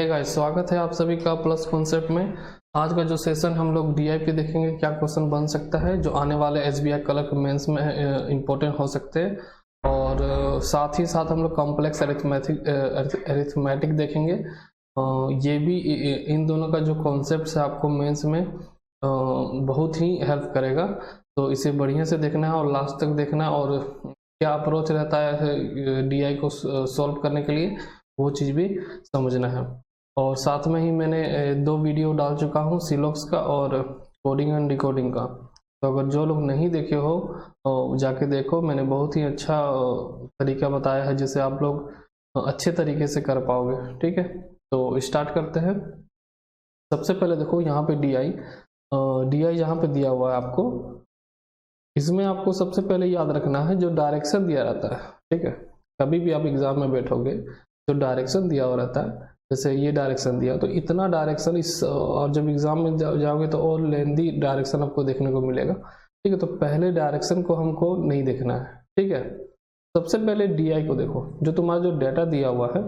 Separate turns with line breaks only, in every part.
Guys, स्वागत है आप सभी का प्लस कॉन्सेप्ट में। आज का जो सेशन हम लोग डीआई पे देखेंगे, क्या क्वेश्चन बन सकता है जो आने वाले एसबीआई क्लर्क मेंस में इम्पोर्टेंट हो सकते हैं। और साथ ही साथ हम लोग कॉम्प्लेक्स अरिथमेटिक देखेंगे। ये भी इन दोनों का जो कॉन्सेप्ट है आपको मेंस में बहुत ही हेल्प करेगा। तो इसे बढ़िया से देखना है और लास्ट तक देखना है, और क्या अप्रोच रहता है डीआई को सॉल्व करने के लिए, वो चीज़ भी समझना है। और साथ में ही मैंने 2 वीडियो डाल चुका हूँ सिलॉक्स का और कोडिंग एंड डिकोडिंग का। तो अगर जो लोग नहीं देखे हो जाके देखो, मैंने बहुत ही अच्छा तरीका बताया है जिसे आप लोग अच्छे तरीके से कर पाओगे। ठीक है, तो स्टार्ट करते हैं। सबसे पहले देखो यहाँ पे डी आई यहाँ पे दिया हुआ है आपको। इसमें आपको सबसे पहले याद रखना है जो डायरेक्शन दिया रहता है। ठीक है, कभी भी आप एग्जाम में बैठोगे तो डायरेक्शन दिया हुआ रहता है, जैसे ये डायरेक्शन दिया तो इतना डायरेक्शन इस, और जब एग्जाम में जाओगे तो और लेंदी डायरेक्शन आपको देखने को मिलेगा। ठीक है, तो पहले डायरेक्शन को हमको नहीं देखना है। ठीक है, सबसे पहले डीआई को देखो, जो तुम्हारा जो डाटा दिया हुआ है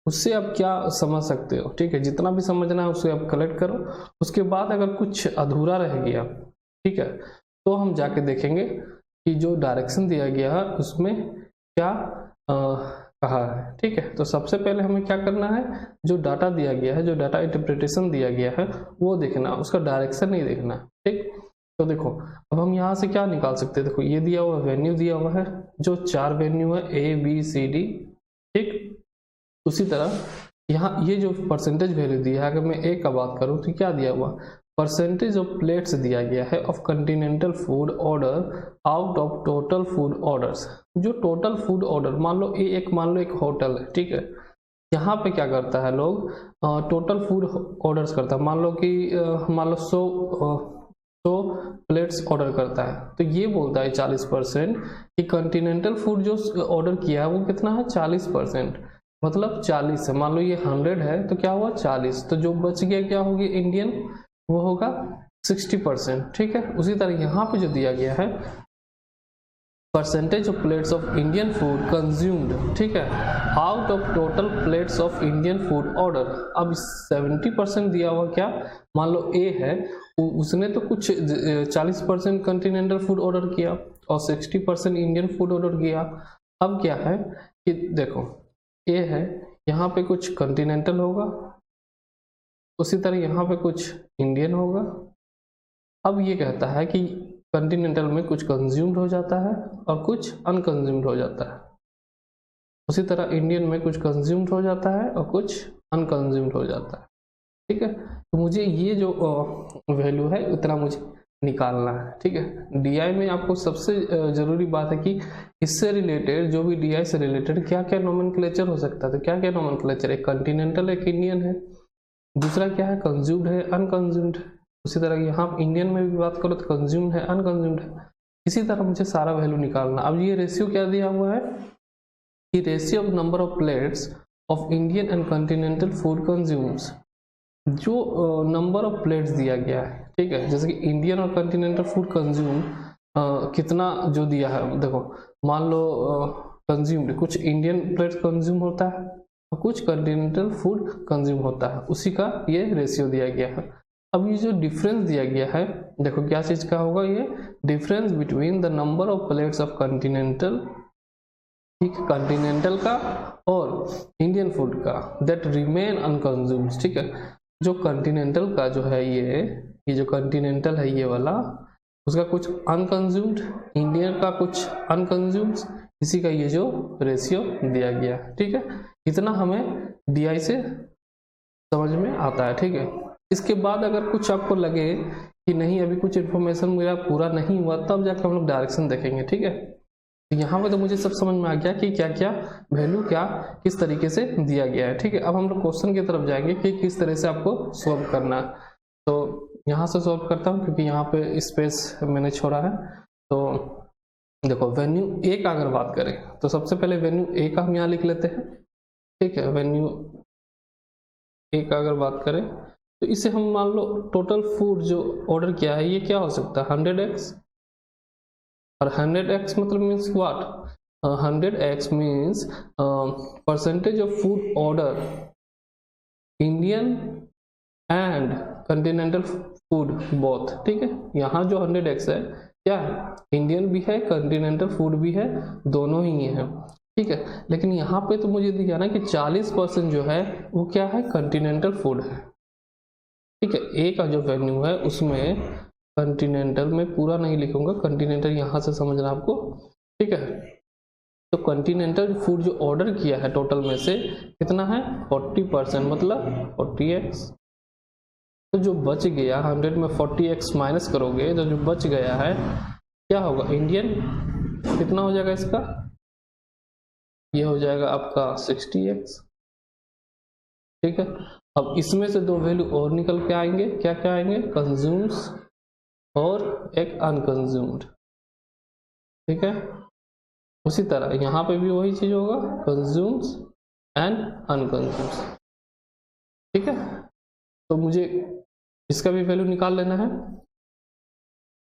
उससे आप क्या समझ सकते हो। ठीक है, जितना भी समझना है उससे आप कलेक्ट करो। उसके बाद अगर कुछ अधूरा रह गया, ठीक है, तो हम जाके देखेंगे कि जो डायरेक्शन दिया गया है उसमें क्या कहा है। ठीक है, तो सबसे पहले हमें क्या करना है, जो डाटा दिया गया है, जो डाटा इंटरप्रिटेशन दिया गया है वो देखना, उसका डायरेक्शन नहीं देखना। ठीक, तो देखो अब हम यहाँ से क्या निकाल सकते हैं। देखो ये दिया हुआ वेन्यू दिया हुआ है, जो 4 वेन्यू है ए बी सी डी। ठीक, उसी तरह यहाँ ये जो परसेंटेज वैल्यू दिया है, अगर मैं ए का बात करूँ तो क्या दिया हुआ, परसेंटेज ऑफ प्लेट्स दिया गया है of Continental food order out of total food orders. जो टोटल फूड ऑर्डर, मान लो एक होटल है। ठीक है, यहाँ पे क्या करता है लोग, टोटल फूड ऑर्डर्स करता है। मान लो 100 प्लेट्स ऑर्डर करता है, तो ये बोलता है 40% कि कंटिनेंटल फूड जो ऑर्डर किया है वो कितना है, 40%। मतलब 40 है, मान लो ये 100 है तो क्या हुआ 40, तो जो बच गया क्या होगी इंडियन, वो होगा 60%। ठीक है, उसी तरह यहाँ पे जो दिया गया है percentage of plates of Indian food consumed, ठीक है, out of total plates of Indian food order. अब 70% दिया हुआ, क्या मान लो ए है, उसने तो कुछ 40% कंटिनेंटल फूड ऑर्डर किया और 60% इंडियन फूड ऑर्डर किया। अब क्या है कि देखो ए है, यहाँ पे कुछ कंटिनेंटल होगा, उसी तरह यहाँ पे कुछ इंडियन होगा। अब ये कहता है कि कंटिनेंटल में कुछ कंज्यूम्ड हो जाता है और कुछ अनकंज्यूम्ड हो जाता है। उसी तरह इंडियन में कुछ कंज्यूम्ड हो जाता है और कुछ अनकंज्यूम्ड हो जाता है। ठीक है, तो मुझे ये जो वैल्यू है उतना मुझे निकालना है। ठीक है, डीआई में आपको सबसे जरूरी बात है कि इससे रिलेटेड, जो भी डीआई से रिलेटेड क्या क्या नोमेनक्लेचर हो सकता है। तो क्या क्या नोमेनक्लेचर, एक कंटिनेंटल, एक इंडियन है, दूसरा क्या है कंज्यूम्ड है, अनकंज्यूम्ड। उसी तरह यहाँ इंडियन में भी बात करो तो कंज्यूम्ड है, अनकंज्यूम्ड है। इसी तरह मुझे सारा वैल्यू निकालना। अब ये रेशियो क्या दिया हुआ है कि ratio of number of plates of Indian and Continental food consumes. जो नंबर ऑफ प्लेट्स दिया गया है, ठीक है, जैसे कि इंडियन और कंटिनेंटल फूड कंज्यूम कितना जो दिया है, देखो मान लो कंज्यूम्ड कुछ इंडियन प्लेट्स कंज्यूम होता है और कुछ कंटिनेंटल फूड कंज्यूम होता है, उसी का ये रेशियो दिया गया है। अब ये जो डिफरेंस दिया गया है, देखो क्या चीज का होगा, ये difference between the number of plates of Continental, ठीक, कंटिनेंटल का और इंडियन फूड का, दैट रिमेन अनकंज्यूम्ड। ठीक है, जो कंटिनेंटल का जो है ये जो कंटिनेंटल है ये वाला, उसका कुछ अनकंज्यूम्ड, इंडियन का कुछ अनकंज्यूम्ड, इसी का ये जो रेशियो दिया गया। ठीक है, इतना हमें डीआई से समझ में आता है। ठीक है, इसके बाद अगर कुछ आपको लगे कि नहीं अभी कुछ इन्फॉर्मेशन मेरा पूरा नहीं हुआ, तब जाकर हम लोग डायरेक्शन देखेंगे। ठीक है, तो यहाँ पे तो मुझे सब समझ में आ गया कि क्या क्या वैल्यू क्या किस तरीके से दिया गया है। ठीक है, अब हम लोग क्वेश्चन की तरफ जाएंगे कि किस तरह से आपको सॉल्व करना है। तो यहाँ से सॉल्व करता हूँ क्योंकि यहाँ पे स्पेस मैंने छोड़ा है। तो देखो वेन्यू ए का अगर बात करें तो सबसे पहले वेन्यू ए का हम यहाँ लिख लेते हैं। ठीक है, वेन्यू ए का अगर बात करें तो इसे हम मान लो टोटल फूड जो ऑर्डर किया है ये क्या हो सकता है 100x, और 100x मतलब means what, 100x means percentage of food order Indian and Continental food both, ठीक है। यहाँ जो 100x है क्या है, इंडियन भी है कंटिनेंटल फूड भी है, दोनों ही है, ठीक है। लेकिन यहाँ पे तो मुझे दिया ना कि 40% जो है वो क्या है, कंटिनेंटल फूड है, ठीक है। ए का जो वेन्यू है उसमें कंटिनेंटल में पूरा नहीं लिखूंगा, कंटिनेंटल यहाँ से समझना आपको, ठीक है। तो कंटिनेंटल फूड जो ऑर्डर किया है टोटल में से कितना है, 40%, मतलब 40x। तो जो बच गया 100 में 40x माइनस करोगे तो जो बच गया है क्या होगा, इंडियन कितना हो जाएगा इसका, ये हो जाएगा आपका 60x, ठीक है। अब इसमें से दो वैल्यू और निकल के आएंगे, क्या क्या आएंगे, कंज्यूम्स और एक अनकंज्यूम्ड, ठीक है। उसी तरह यहाँ पे भी वही चीज होगा, कंज्यूम्स एंड अनकंज्यूम्स, ठीक है। तो मुझे इसका भी वैल्यू निकाल लेना है।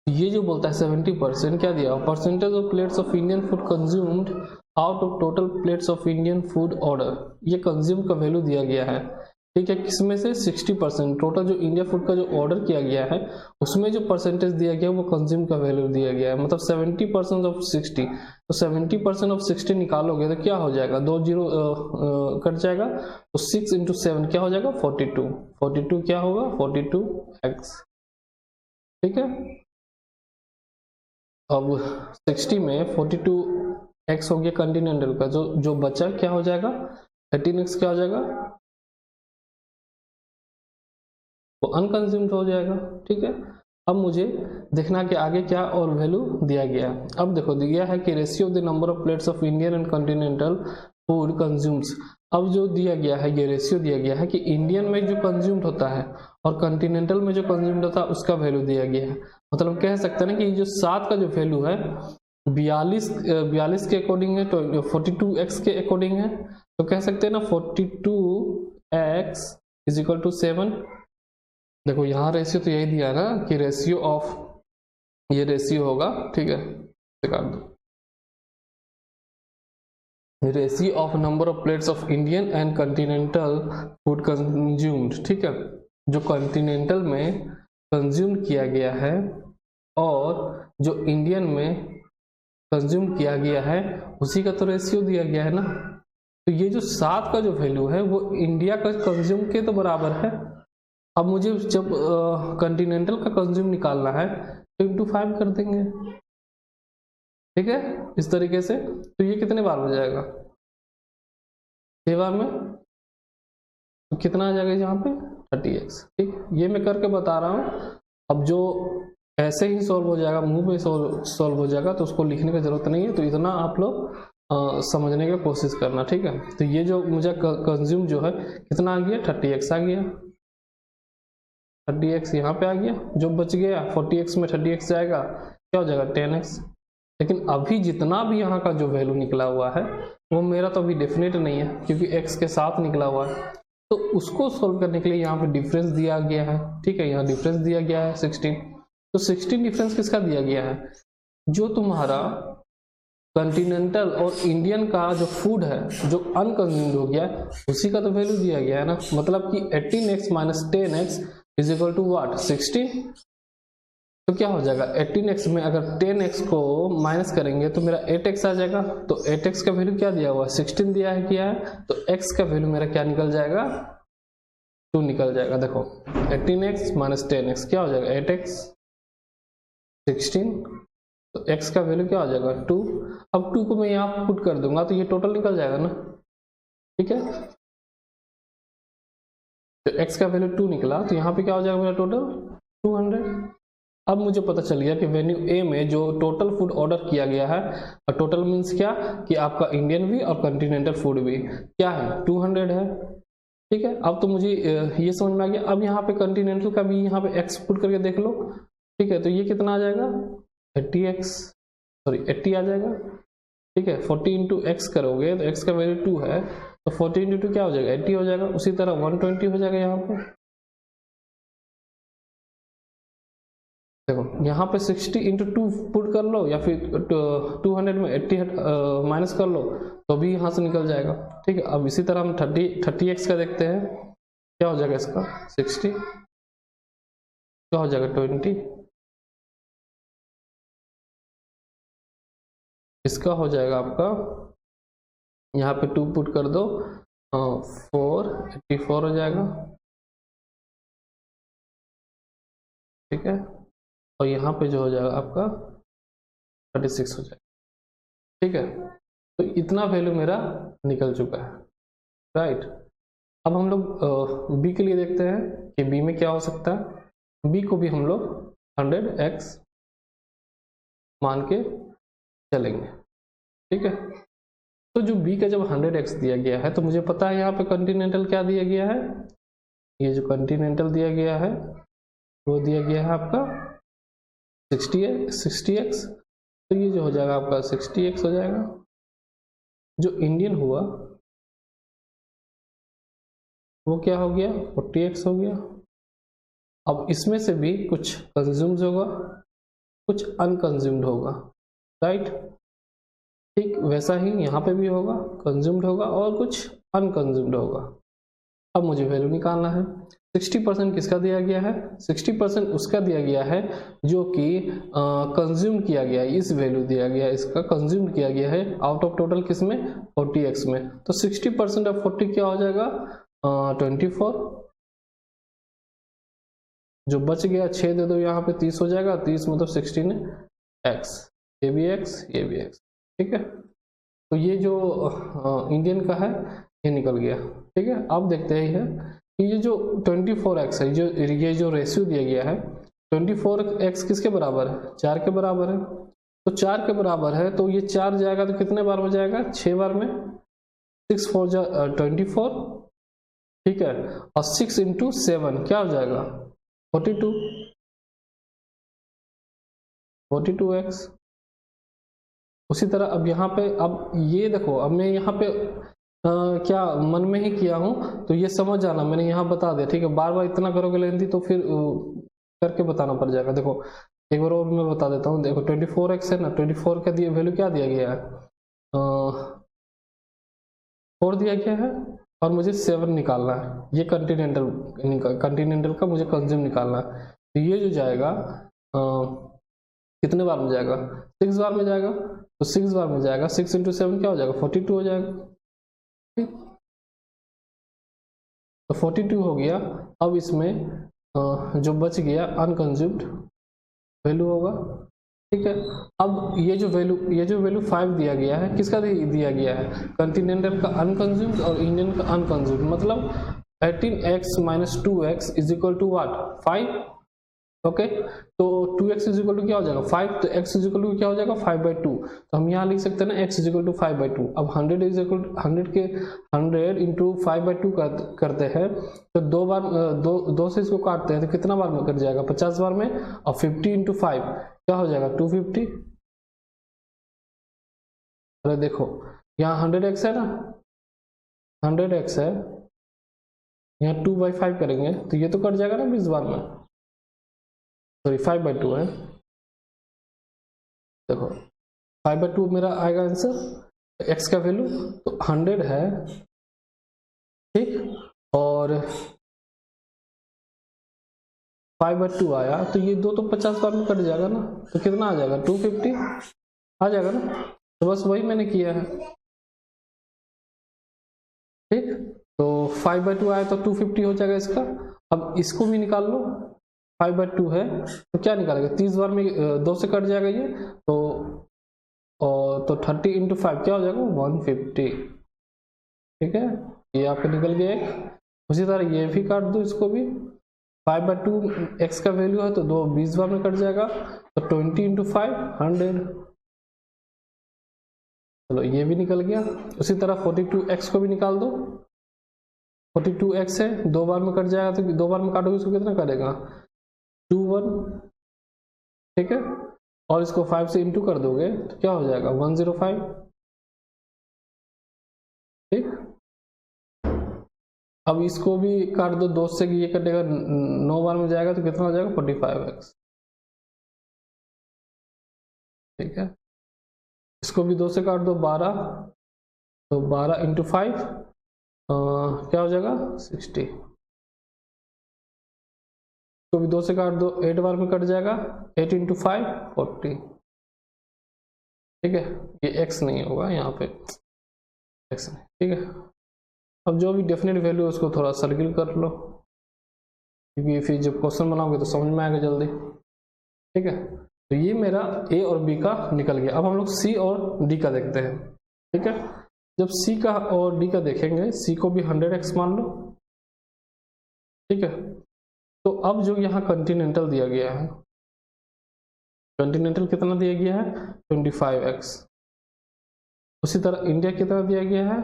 ये जो बोलता है 70% क्या दिया, percentage of plates of Indian food consumed out of total plates of Indian food order, ये कंज्यूम का वैल्यू दिया गया है, ठीक है। किसमें से, 60%, टोटल जो इंडिया फूड का जो ऑर्डर किया गया है उसमें जो परसेंटेज दिया गया है वो कंज्यूम का वैल्यू दिया गया है, मतलब 70% ऑफ 60। तो 70% ऑफ 60 निकालोगे तो क्या हो जाएगा, 2 जीरो कट जाएगा, तो 6 इंटू 7 क्या हो जाएगा, 42। 42 क्या होगा, 42x, ठीक है। अब 60 में 42x हो गया कंटिनेंटल का, जो बचा क्या हो जाएगा, 13x क्या हो जाएगा, वो अनकंज्यूम्ड हो जाएगा, ठीक है। अब मुझे देखना कि आगे क्या और वैल्यू दिया गया है। अब देखो दिया है कि ratio of the number of plates of Indian and continental food consumes. अब जो दिया गया है ये रेशियो दिया गया है कि इंडियन में जो कंज्यूम्ड होता है और कॉन्टिनेंटल में जो कंज्यूम्ड होता है उसका वैल्यू दिया गया है। मतलब कह सकते हैं ना कि जो 7 का जो वैल्यू है 42 के अकॉर्डिंग है, तो 42x के अकॉर्डिंग है, तो कह सकते हैं ना 42x इज इक्वल टू 7। देखो यहाँ रेशियो तो यही दिया है ना कि रेशियो ऑफ, ये रेशियो होगा, ठीक है, काट दो, ratio of number of plates of Indian and continental food consumed, ठीक है। जो कॉन्टिनेंटल में कंज्यूम किया गया है और जो इंडियन में कंज्यूम किया गया है उसी का तो रेशियो दिया गया है ना। तो ये जो 7 का जो वैल्यू है वो इंडिया का कंज्यूम के तो बराबर है। अब मुझे जब कॉन्टिनेंटल का कंज्यूम निकालना है तो इंटू 5 कर देंगे, ठीक है, इस तरीके से। तो ये कितने बार हो जाएगा, 6 बार में, तो कितना आ जाएगा यहाँ पे 30x, ठीक। ये मैं करके बता रहा हूँ। अब जो ऐसे ही सॉल्व हो जाएगा, मुंह में सॉल्व हो जाएगा, तो उसको लिखने की जरूरत नहीं है। तो इतना आप लोग समझने की कोशिश करना, ठीक है। तो ये जो मुझे कंज्यूम जो है कितना आ गया, 30x आ गया, 30x यहाँ पे आ गया। जो बच गया 40x में 30x जाएगा, क्या हो जाएगा 10x। लेकिन अभी जितना भी यहाँ का जो वैल्यू निकला हुआ है वो मेरा तो अभी डेफिनेट नहीं है, क्योंकि x के साथ निकला हुआ है। तो उसको सोल्व करने के लिए यहाँ पे डिफरेंस दिया गया है, ठीक है, यहाँ डिफरेंस दिया गया है 16। तो 16 डिफरेंस किसका दिया गया है, जो तुम्हारा कॉन्टिनेंटल और इंडियन का जो फूड है जो अनकंज्यूम्ड हो गया उसी का तो वैल्यू दिया गया है ना। मतलब कि 18x minus 10x is equal to what, 16। तो क्या हो जाएगा, 18x में अगर 10x को माइनस करेंगे तो मेरा 8x आ जाएगा। तो 8x का वैल्यू क्या दिया हुआ है, 16 दिया है, किया है, तो x का वैल्यू मेरा क्या निकल जाएगा, 2 निकल जाएगा। देखो 18x माइनस 10x क्या हो जाएगा, 8x 16, तो x का वैल्यू क्या हो जाएगा 2। अब 2 को मैं यहाँ पुट कर दूंगा तो ये टोटल निकल जाएगा ना, ठीक है। तो x का वैल्यू 2 निकला, तो यहाँ पे क्या हो जाएगा मेरा टोटल 200। अब मुझे पता चल गया कि वेन्यू ए में जो टोटल फूड ऑर्डर किया गया है, और टोटल मीन्स क्या कि आपका इंडियन भी और कॉन्टिनेंटल फूड भी क्या है, 200 है, ठीक है। अब तो मुझे ये समझ में आ गया। अब यहाँ पे कॉन्टिनेंटल का भी यहाँ पे एक्स पुट करके देख लो, ठीक है। तो ये कितना आ जाएगा 80 आ जाएगा, ठीक है। 40 इंटू एक्स करोगे तो एक्स का वैल्यू 2 है, तो 40 इंटू 2 क्या हो जाएगा 80 हो जाएगा। उसी तरह 120 हो जाएगा यहाँ पे। देखो यहाँ पे 60 इंटू 2 पुट कर लो या फिर 200 में 80 माइनस कर लो तो भी यहाँ से निकल जाएगा, ठीक है। अब इसी तरह हम 30x का देखते हैं क्या हो जाएगा इसका 60, क्या हो जाएगा 20, इसका हो जाएगा आपका, यहाँ पे 2 पुट कर दो, 484 हो जाएगा, ठीक है। और यहाँ पे जो हो जाएगा आपका 36 हो जाएगा, ठीक है। तो इतना वैल्यू मेरा निकल चुका है, राइट। अब हम लोग बी के लिए देखते हैं कि बी में क्या हो सकता है। बी को भी हम लोग 100x मान के चलेंगे, ठीक है। तो जो बी का जब 100x दिया गया है तो मुझे पता है यहाँ पे कॉन्टिनेंटल क्या दिया गया है, ये जो कॉन्टिनेंटल दिया गया है वो दिया गया है आपका 60x। तो ये जो हो जाएगा आपका 60x हो जाएगा। जो इंडियन हुआ वो क्या हो गया 40x हो गया। अब इसमें से भी कुछ कंज्यूम्ड होगा, कुछ अनकंज्यूम्ड होगा, राइट। ठीक वैसा ही यहाँ पे भी होगा, कंज्यूम्ड होगा और कुछ अनकंज्यूम्ड होगा। अब मुझे वैल्यू निकालना है। 60% किसका दिया गया है, 60% उसका दिया गया है जो कि कंज्यूम किया गया है, इस वैल्यू दिया गया है, इसका कंज्यूम किया गया है आउट ऑफ टोटल किस में 40x में। तो 60% ऑफ 40 क्या हो जाएगा 24, जो बच गया 6 दे दो यहाँ पे 30 हो जाएगा, 30 मतलब 16x, ये भी x ये भी x, ठीक है। तो ये जो इंडियन का है ये निकल गया, ठीक है। अब देखते हैं ये जो 24x है, ये जो रेशियो दिया गया है 24x किसके बराबर है 4 के बराबर है। तो 4 के बराबर है तो ये 4 जाएगा तो कितने बार में जाएगा 6 बार में, 6 4 24, ठीक है। और 6 इंटू 7 क्या हो जाएगा 42x। उसी तरह अब यहाँ पे, अब ये देखो, अब मैं यहाँ पे क्या मन में ही किया हूँ तो ये समझ जाना, मैंने यहाँ बता दिया, ठीक है। बार बार इतना करोगे लेंथी तो फिर करके बताना पड़ जाएगा। देखो एक बार और मैं बता देता हूँ, देखो 24x है ना, 24 का दिया वैल्यू क्या दिया गया है 4 दिया गया है और मुझे 7 निकालना है। ये कंटिनेंटल का मुझे कंज्यूम निकालना है। तो ये जो जाएगा कितने बार में जाएगा 6 बार में जाएगा। तो 6 बार में जाएगा, 6 इंटू 7 क्या हो जाएगा 42 हो जाएगा, ठीक। तो 42 हो गया। अब इसमें जो बच गया अनकंज्यूम्ड वैल्यू होगा, ठीक है। अब ये जो वैल्यू 5 दिया गया है किसका दिया गया है कॉन्टिनेंटल का अनकंज्यूम्ड और इंडियन का अनकंज्यूम्ड, मतलब 18x minus 2x is equal to what 5, okay. तो 2x इज इक्वल टू क्या हो जाएगा 5, तो x इज इक्वल टू क्या हो जाएगा 5/2। तो हम यहाँ लिख सकते हैं ना x इज इक्वल टू 5/2। अब 100 इज इक्वल टू 100 के 100 इंटू 5/2 करते हैं तो दो से इसको काटते हैं तो कितना बार में कट जाएगा 50 बार में। और 50 इंटू 5 क्या हो जाएगा 250। अरे देखो यहाँ 100x है ना, 100x है, यहाँ 2/5 करेंगे तो ये तो कट जाएगा ना 20 बार में, सॉरी 5/2 है। देखो 5/2 मेरा आएगा आंसर, x का वैल्यू तो 100 है, ठीक। और 5/2 आया तो ये दो तो 50 बार में कट जाएगा ना, तो कितना आ जाएगा 250 आ जाएगा ना। तो बस वही मैंने किया है, ठीक। तो 5/2 आया तो 250 हो जाएगा इसका। अब इसको भी निकाल लो, 5/2 है तो क्या निकालेगा 30 बार में 2 से कट जाएगा ये, तो 30 इंटू 5 क्या हो जाएगा 150, ठीक है। ये आपका निकल गया एक। उसी तरह ये भी काट दो, इसको भी 5/2 x का वैल्यू है तो 20 बार में कट जाएगा, तो 20 इंटू 5 100, चलो ये भी निकल गया। उसी तरह 42x को भी निकाल दो, 42x है 2 बार में कट जाएगा तो 2 बार में काटोगे इसको कितना करेगा 21, ठीक है। और इसको 5 से इंटू कर दोगे तो क्या हो जाएगा 105, ठीक। अब इसको भी काट दो 2 से, ये कटेगा 9 बार में जाएगा तो कितना हो जाएगा 45x, ठीक है। इसको भी 2 से काट दो 12, तो 12 इंटू 5 क्या हो जाएगा 60, इसको भी 2 से काट दो, 8 बार में कट जाएगा, 8 इंटू 5 40, ठीक है। ये x नहीं होगा यहाँ पे, x नहीं, ठीक है। अब जो भी डेफिनेट वैल्यू है उसको थोड़ा सर्किल कर लो, क्योंकि फिर जब क्वेश्चन बनाओगे तो समझ में आएगा जल्दी, ठीक है। तो ये मेरा a और b का निकल गया। अब हम लोग c और d का देखते हैं, ठीक है। जब c का और d का देखेंगे, c को भी 100x मान लो, ठीक है। तो अब जो यहाँ कॉन्टिनेंटल दिया गया है, कॉन्टिनेंटल कितना दिया गया है 25x, उसी तरह इंडिया कितना दिया गया है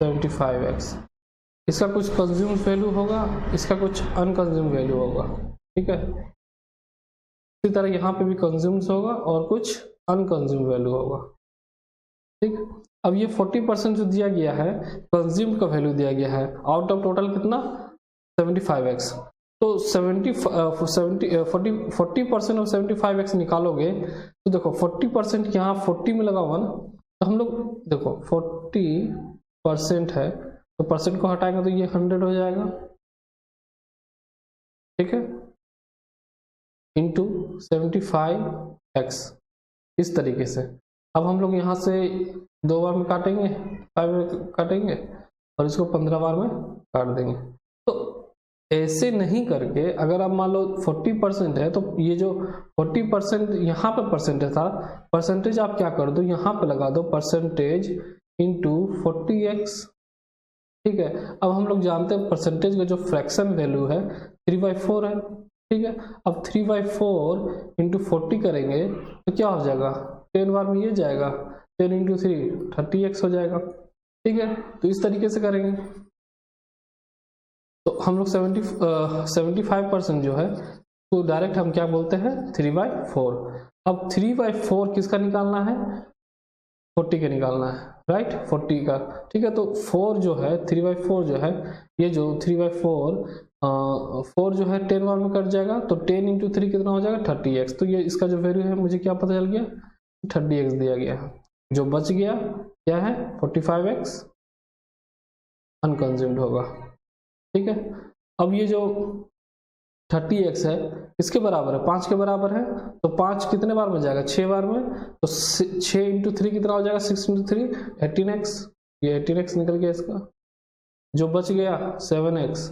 75x। इसका कुछ कंज्यूम वैल्यू होगा, इसका कुछ अनकंज्यूम वैल्यू होगा, ठीक है। इसी तरह यहाँ पे भी कंज्यूम्स होगा और कुछ अनकंज्यूम वैल्यू होगा, ठीक। अब ये 40% जो दिया गया है कंज्यूम का वैल्यू दिया गया है, आउट ऑफ टोटल कितना 75x। तो 40% ऑफ 75x निकालोगे तो देखो 40% यहाँ 40 में लगा हुआ ना, तो हम लोग देखो 40% है तो परसेंट को हटाएंगे तो ये 100 हो जाएगा, ठीक है, इंटू 75x, इस तरीके से। अब हम लोग यहाँ से 2 बार में काटेंगे, 5 में काटेंगे और इसको 15 बार में काट देंगे। तो ऐसे नहीं करके अगर आप मान लो 40% है तो ये जो 40% यहाँ पे परसेंटेज था, परसेंटेज आप क्या कर दो यहाँ पे लगा दो परसेंटेज इंटू 40x, ठीक है। अब हम लोग जानते हैं परसेंटेज का जो फ्रैक्शन वैल्यू है 3/4 है, ठीक है। अब 3/4 इंटू 40 करेंगे तो क्या हो जाएगा 10 बार में ये जाएगा, 10 इंटू 3 30x हो जाएगा, ठीक है। तो इस तरीके से करेंगे तो हम लोग 75% जो है तो डायरेक्ट हम क्या बोलते हैं 3/4। अब 3/4 किसका निकालना है 40 का निकालना है, राइट, 40 का, ठीक है। तो 4 जो है 3/4 जो है, ये जो 3/4 4 जो है 10 बार में कट जाएगा, तो 10 इंटू 3 कितना हो जाएगा 30x। तो ये इसका जो वैल्यू है मुझे क्या पता चल गया 30x दिया गया है। जो बच गया क्या है 45x अनकंज्यूम्ड होगा, ठीक है। अब ये जो 30x है इसके बराबर है 5 के बराबर है, तो 5 कितने बार में जाएगा 6 बार में, तो 6 इंटू 3 कितना हो जाएगा 6 इंटू 3 18x, ये 18x निकल गया इसका। जो बच गया 7x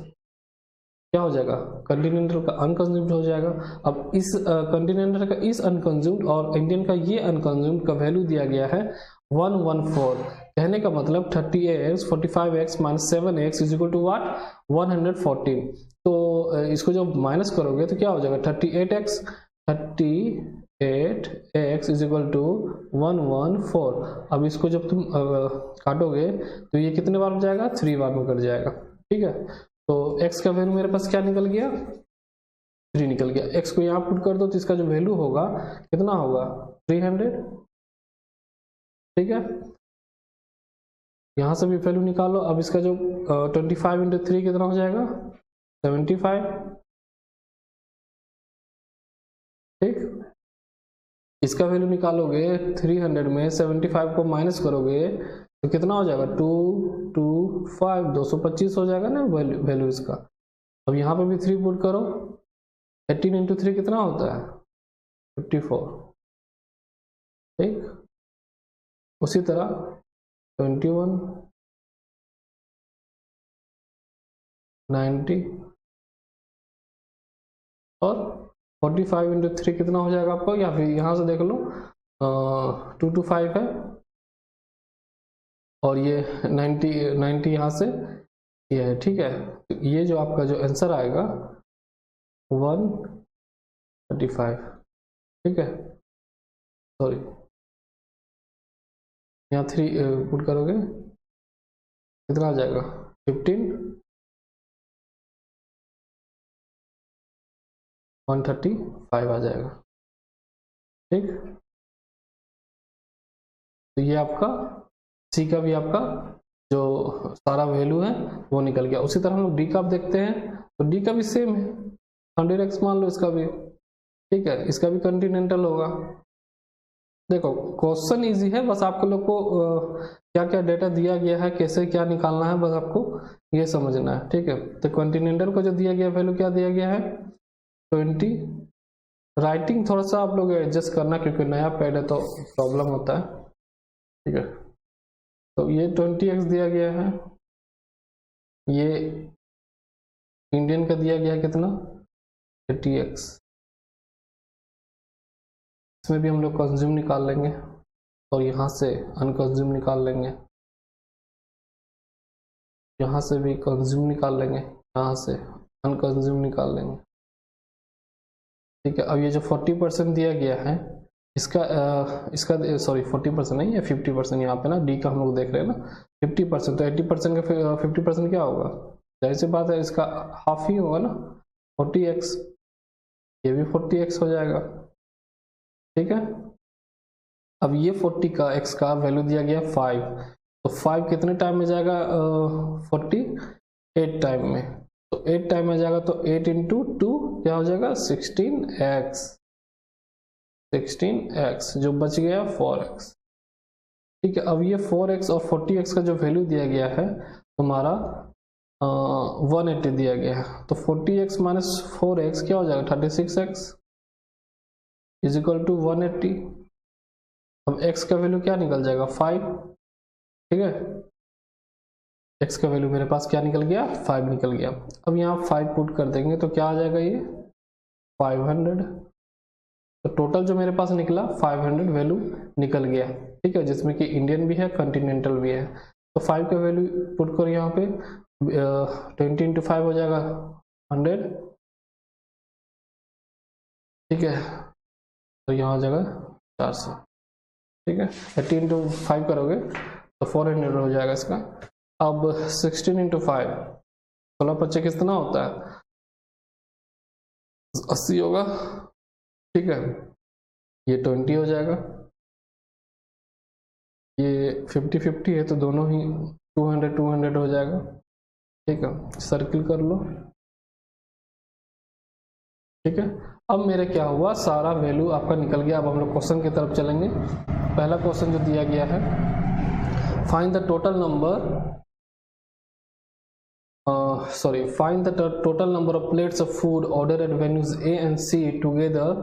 क्या हो जाएगा कॉन्टिनेंटल का अनकंज्यूम्ड हो जाएगा। अब इस कॉन्टिनेंटल का इस अनकंज्यूम्ड और इंडियन का ये अनकंज्यूम्ड का वैल्यू दिया गया है 114। कहने का मतलब 30x 45x minus 7x is equal to what 114। तो इसको जब माइनस करोगे तो क्या हो जाएगा 38x इज इक्वल टू 114। अब इसको जब तुम काटोगे तो ये कितने बार में जाएगा 3 बार में कट जाएगा, ठीक है। तो x का वैल्यू मेरे पास क्या निकल गया 3 निकल गया। x को यहाँ पुट कर दो तो इसका जो वैल्यू होगा कितना होगा 300, ठीक है। यहाँ से भी वैल्यू निकालो। अब इसका जो 25 इंटू 3 कितना हो जाएगा 75, ठीक। इसका वैल्यू निकालोगे 300 में 75 को माइनस करोगे तो कितना हो जाएगा 225 225 हो जाएगा ना वैल्यू इसका। अब यहाँ पे भी 3 पुट करो, 18 इंटू 3 कितना होता है 54, ठीक। उसी तरह 21 90 और 45 इंटू 3 कितना हो जाएगा आपको, या फिर यहाँ से देख लो 225 है और ये 90 यहाँ से ये है, ठीक है। तो ये जो आपका जो आंसर आएगा 135, ठीक है। सॉरी यहाँ 3 पुट करोगे कितना आ जाएगा 15 135 आ जाएगा, ठीक। तो ये आपका सी का भी आपका जो सारा वैल्यू है वो निकल गया। उसी तरह हम लोग डी का देखते हैं तो डी का भी सेम है 100x मान लो इसका भी, ठीक है। इसका भी कॉन्टिनेंटल होगा। देखो क्वेश्चन इजी है, बस आपको लोग को क्या क्या डेटा दिया गया है कैसे क्या निकालना है बस आपको ये समझना है, ठीक है। तो कॉन्टिनेंटल को जो दिया गया वैल्यू क्या दिया गया है 20। राइटिंग थोड़ा सा आप लोग एडजस्ट करना क्योंकि नया पैड है तो प्रॉब्लम होता है, ठीक है। तो ये 20x दिया गया है, ये इंडियन का दिया गया है कितना 80x। इसमें भी हम लोग कंज्यूम निकाल लेंगे और यहाँ से अनकंज्यूम निकाल लेंगे, यहाँ से भी कंज्यूम निकाल लेंगे, यहाँ से अनकंज्यूम निकाल लेंगे, ठीक है। अब ये जो 40% दिया गया है इसका सॉरी 40% नहीं है 50% यहाँ पे ना, डी का हम लोग देख रहे हैं ना 50%, तो 80% का 50% क्या होगा, जाहिर सी बात है इसका हाफ ही होगा ना 40x, ये भी 40x हो जाएगा, ठीक है। अब ये 40 का x का वैल्यू दिया गया 5, तो 5 कितने टाइम में जाएगा 48 टाइम में, तो 8 टाइम में जाएगा, तो 8 इंटू 2 क्या हो जाएगा 16x जो बच गया 4x, ठीक है। अब ये 4x और 40x का जो वैल्यू दिया गया है तुम्हारा 180 दिया गया है, तो 40x माइनस 4x क्या हो जाएगा 36x इज इक्वल टू 180। अब x का वैल्यू क्या निकल जाएगा 5, ठीक है। x का वैल्यू मेरे पास क्या निकल गया 5 निकल गया। अब यहाँ 5 पुट कर देंगे तो क्या आ जाएगा ये 500, तो टोटल जो मेरे पास निकला 500 वैल्यू निकल गया, ठीक है, जिसमें कि इंडियन भी है कॉन्टिनेंटल भी है। तो 5 का वैल्यू पुट कर यहाँ पे 20 इंटू 5 हो जाएगा 100, ठीक है, तो यहाँ हो जाएगा 400, ठीक है। 80 इंटू 5 करोगे तो 400 हो जाएगा इसका। अब 16 इंटू 5 16 कितना होता है 80 होगा, ठीक है। ये 20 हो जाएगा, ये 50-50 है तो दोनों ही 200 हो जाएगा, ठीक है। सर्किल कर लो, ठीक है। अब मेरे क्या हुआ सारा वैल्यू आपका निकल गया। अब हम लोग क्वेश्चन की तरफ चलेंगे। पहला क्वेश्चन जो दिया गया है find the total number find the total number of plates of food ordered at venues A and C together,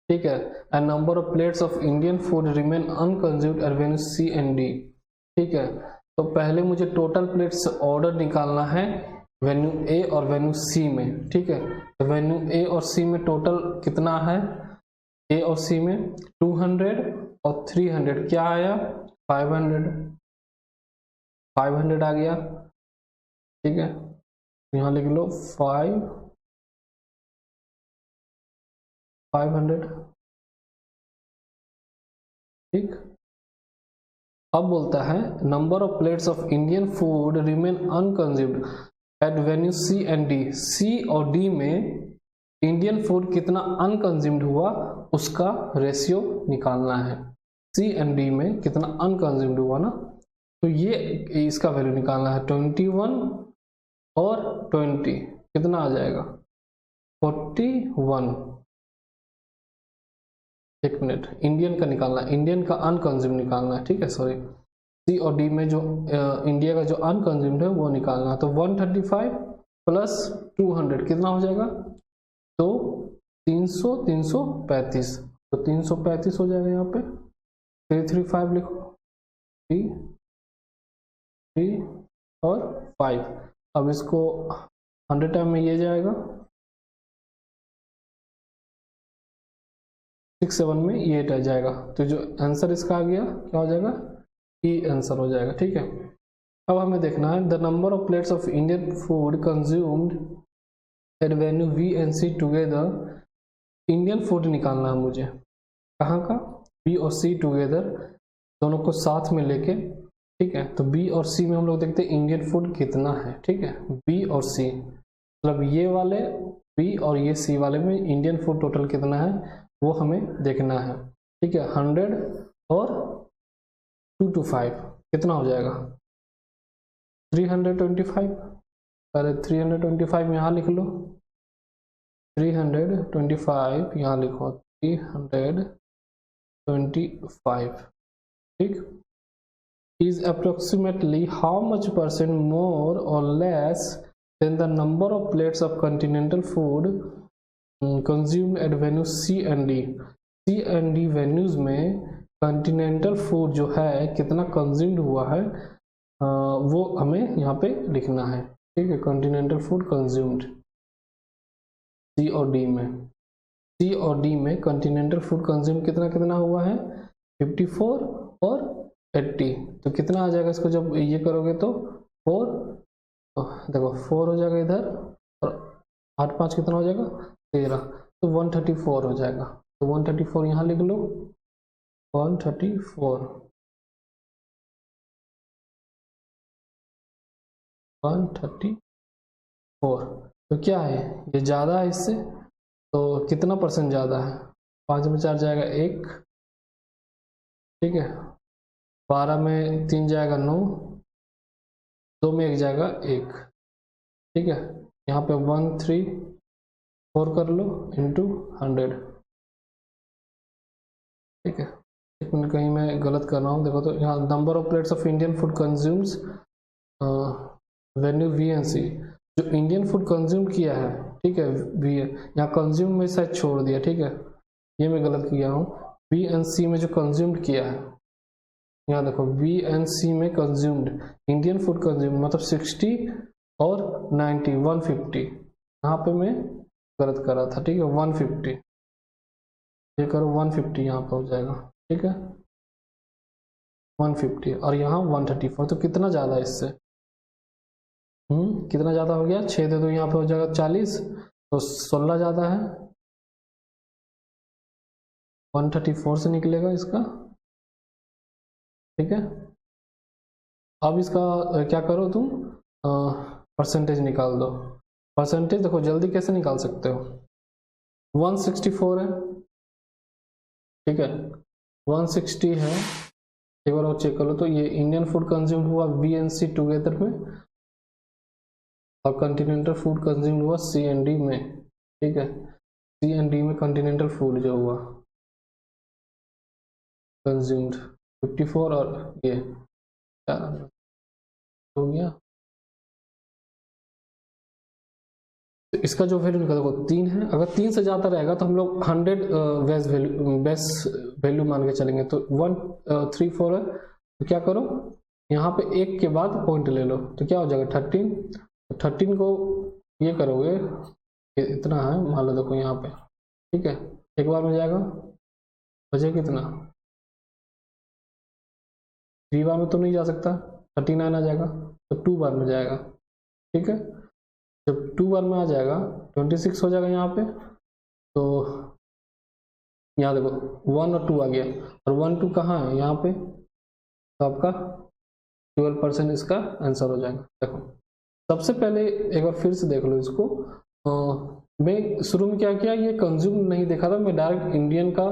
ठीक है, and number of plates of Indian food remain unconsumed at venues C and D, ठीक है। तो पहले मुझे total plates order निकालना है venue ए और वेन्यू सी में, ठीक है। तो वेन्यू ए और सी में टोटल कितना है ए और सी में 200 और 300 क्या आया 500 आ गया, ठीक है। यहाँ लिख लो 500, ठीक। अब बोलता है number of plates of Indian food remain unconsumed at venue C and D, C और डी में इंडियन फूड कितना अनकंज्यूम्ड हुआ उसका रेशियो निकालना है। सी एंड डी में कितना अनकंज्यूम्ड हुआ ना, तो ये इसका वैल्यू निकालना है 21 और 20 कितना आ जाएगा 41। एक मिनट, इंडियन का निकालना है, इंडियन का अनकंज्यूम निकालना है, ठीक है। सॉरी, सी और डी में जो इंडिया का जो अनकंज्यूम्ड है वो निकालना है। तो 135 प्लस 200 कितना हो जाएगा, तो 335, तो 335 हो जाएगा। यहाँ पे 335 लिखो, 3 3 और 5। अब इसको 100 टाइम में ये जाएगा, 6-7 में ये रह जाएगा, तो जो आंसर इसका आ गया क्या हो जाएगा ई आंसर हो जाएगा, ठीक है। अब हमें देखना है the number of plates of Indian food consumed at venue V and C together. Indian food निकालना है मुझे, कहाँ का बी और सी टुगेदर, दोनों को साथ में लेके, ठीक है। तो बी और सी में हम लोग देखते हैं इंडियन फूड कितना है, ठीक है। बी और सी मतलब ये वाले बी और ये सी वाले में इंडियन फूड टोटल कितना है वो हमें देखना है, ठीक है। 100 और 2 to 5 कितना हो जाएगा 325। अरे 325 यहाँ लिख लो, 325 यहाँ लिखो 325, ठीक। is approximately how much percent more or less than the number of plates of continental food consumed at venue C and D. C and D venues में continental food जो है कितना consumed हुआ है वो हमें यहाँ पे लिखना है, ठीक है। continental food consumed C और D में, C और D में continental food consumed कितना कितना हुआ है 54 और 80। तो कितना आ जाएगा इसको जब ये करोगे तो 4, देखो 4 हो जाएगा इधर और 8 5 कितना हो जाएगा 13, तो 134 हो जाएगा। तो 134 यहाँ लिख लो, 134 तो क्या है ये ज़्यादा है इससे, तो कितना परसेंट ज़्यादा है, 5 में 4 जाएगा 1, ठीक है, 12 में 3 जाएगा 9, 2 में 1 जाएगा 1, ठीक है। यहाँ पे 134 कर लो इंटू 100, ठीक है। एक मिनट कहीं मैं गलत कर रहा हूँ, देखो तो यहाँ number of plates of Indian food consumes venue V and C, जो इंडियन फूड कंज्यूम किया है, ठीक है, वी यहाँ कंज्यूम में शायद छोड़ दिया, ठीक है, ये मैं गलत किया हूँ। वी एन सी में जो कंज्यूम्ड किया है, यहाँ देखो वी एन सी में कंज्यूम्ड इंडियन फूड कंज्यूम मतलब 60 और 90 150, यहाँ पे मैं गलत कर रहा था, ठीक है, 150 ये करो 150 यहाँ पर हो जाएगा, ठीक है, 150 और यहाँ 134, तो कितना ज़्यादा है इससे, कितना ज़्यादा हो गया, 6 दे दो यहाँ पे हो जाएगा 40, तो 16 ज़्यादा है, 134 से निकलेगा इसका, ठीक है। अब इसका क्या करो तुम परसेंटेज निकाल दो। परसेंटेज देखो जल्दी कैसे निकाल सकते हो, 164 है, ठीक है, 160 है, एक बार और चेक करो तो ये इंडियन फूड कंज्यूम हुआ VNC टुगेदर में और कॉन्टिनेंटल फूड कंज्यूम हुआ C&D में, ठीक है। C&D में कॉन्टिनेंटल फूड जो हुआ कंज्यूम्ड 54 और ये क्या हो गया, तो इसका जो वैल्यू निकला देखो 3 है, अगर 3 से ज़्यादा रहेगा तो हम लोग 100 बेस वैल्यू मान के चलेंगे, तो 134 है, तो क्या करो यहाँ पे 1 के बाद पॉइंट ले लो, तो क्या हो जाएगा 13, तो 13 को ये करोगे इतना है मान लो, देखो यहाँ पे, ठीक है, एक बार में जाएगा, बचे कितना 3 बार में तो नहीं जा सकता, 39 आ जाएगा, तो 2 बार में जाएगा, ठीक है। जब 2 बार में आ जाएगा 26 हो जाएगा यहाँ पे, तो यहाँ देखो 1 और 2 आ गया, और 1 2 कहाँ है यहाँ पे, तो आपका 12% इसका आंसर हो जाएगा। देखो सबसे पहले एक बार फिर से देख लो इसको, मैं शुरू में क्या किया, ये कंज्यूम नहीं देखा था, मैं डायरेक्ट इंडियन का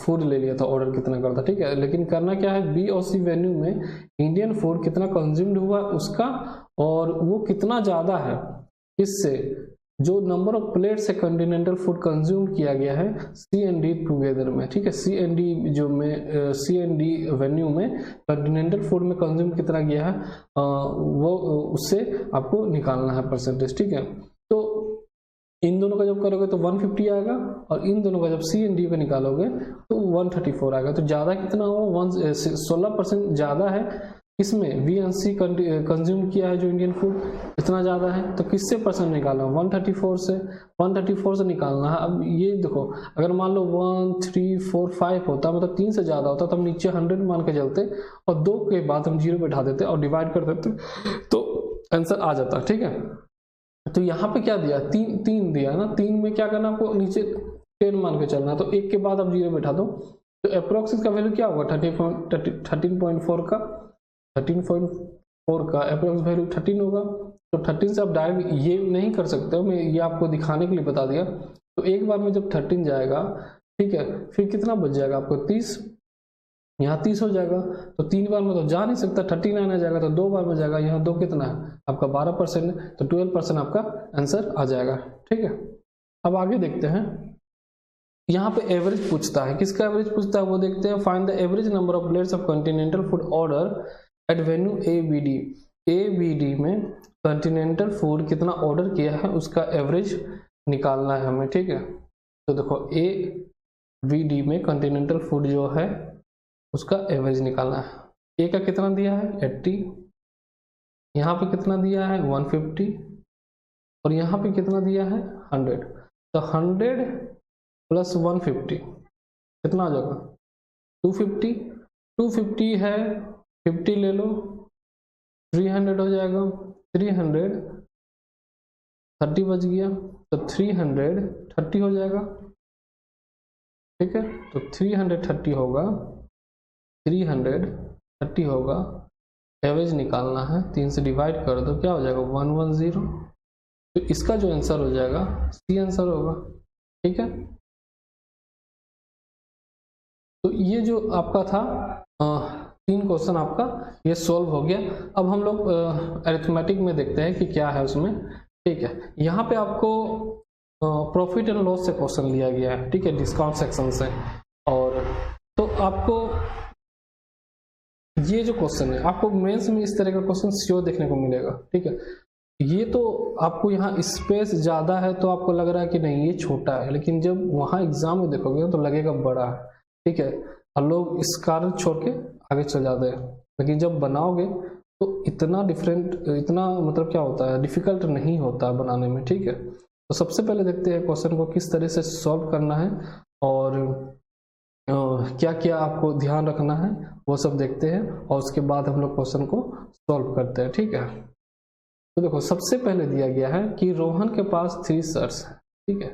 फूड ले लिया था, ऑर्डर कितना करता, ठीक है। लेकिन करना क्या है, बी और सी वेन्यू में इंडियन फूड कितना कंज्यूम्ड हुआ उसका, और वो कितना ज़्यादा है इससे, जो नंबर ऑफ प्लेट्स है कॉन्टिनेंटल फूड कंज्यूम किया गया है C&D टुगेदर में, ठीक है। C&D जो में C&D वेन्यू में कॉन्टिनेंटल फूड में कंज्यूम कितना गया है वो उससे आपको निकालना है परसेंटेज, ठीक है। तो इन दोनों का जब करोगे तो 150 आएगा, और इन दोनों का जब C&D का निकालोगे तो 134 आएगा। तो ज़्यादा कितना हो, 16% ज़्यादा है इसमें VNC कंज्यूम किया है जो इंडियन फूड, इतना ज़्यादा है, तो किससे परसेंट निकालना, 134 से निकालना है। अब ये देखो अगर मान लो 1 3 4 5 होता, मतलब 3 से ज़्यादा होता तो हम नीचे 100 मान के चलते, और 2 के बाद हम 0 बैठा देते और डिवाइड कर देते, तो आंसर आ जाता, ठीक है। तो यहाँ पे क्या दिया, 3 दिया ना, 3 में क्या करना आपको, नीचे 10 मान के चलना, तो 1 के बाद आप 0 बैठा दो, तो अप्रोक्स इसका वैल्यू क्या होगा 13.4 का, 13.4 का अप्रोक्स वैल्यू 13 होगा। तो 13 से आप डायरेक्ट ये नहीं कर सकते हो, मैं ये आपको दिखाने के लिए बता दिया। तो एक बार में जब 13 जाएगा, ठीक है, फिर कितना बच जाएगा आपको 30, यहाँ 30 हो जाएगा, तो 3 बार में तो जा नहीं सकता, 39 आ जाएगा, तो 2 बार में जाएगा, यहाँ 2 कितना है आपका 12%, तो 12% आपका आंसर आ जाएगा, ठीक है। अब आगे देखते हैं, यहाँ पे एवरेज पूछता है, किसका एवरेज पूछता है वो देखते हैं। Find the average number of plates of continental food order at venue ABD। ABD में कॉन्टिनेंटल फूड कितना ऑर्डर किया है उसका एवरेज निकालना है हमें, ठीक है। तो देखो ABD में कॉन्टिनेंटल फूड जो है उसका एवरेज निकालना है। A का कितना दिया है 80, यहाँ पे कितना दिया है 150 और यहाँ पे कितना दिया है 100। तो 100 प्लस 150 कितना आ जाएगा 250। 250 है 50 ले लो 300 हो जाएगा। 300 30 बच गया तो 330 हो जाएगा, ठीक है। तो 330 होगा, 330 होगा, एवरेज निकालना है, 3 से डिवाइड कर दो क्या हो जाएगा 110। तो इसका जो आंसर हो जाएगा सी आंसर होगा, ठीक है। तो ये जो आपका था 3 क्वेश्चन आपका ये सॉल्व हो गया। अब हम लोग अरिथमेटिक में देखते हैं कि क्या है उसमें, ठीक है। यहाँ पे आपको प्रॉफिट एंड लॉस से क्वेश्चन लिया गया है, ठीक है, डिस्काउंट सेक्शन से। और तो आपको ये जो क्वेश्चन है आपको मेंस में इस तरह का क्वेश्चन श्योर देखने को मिलेगा, ठीक है। ये तो आपको यहाँ स्पेस ज़्यादा है तो आपको लग रहा है कि नहीं ये छोटा है, लेकिन जब वहाँ एग्जाम में देखोगे तो लगेगा बड़ा है, ठीक है। और लोग इस कारण छोड़ के आगे चल जाते हैं, लेकिन जब बनाओगे तो इतना डिफरेंट, इतना मतलब क्या होता है डिफिकल्ट नहीं होता बनाने में, ठीक है। तो सबसे पहले देखते हैं क्वेश्चन को किस तरह से सॉल्व करना है और क्या क्या आपको ध्यान रखना है वो सब देखते हैं और उसके बाद हम लोग क्वेश्चन को सॉल्व करते हैं, ठीक है। तो देखो सबसे पहले दिया गया है कि रोहन के पास 3 शर्ट्स है, ठीक है।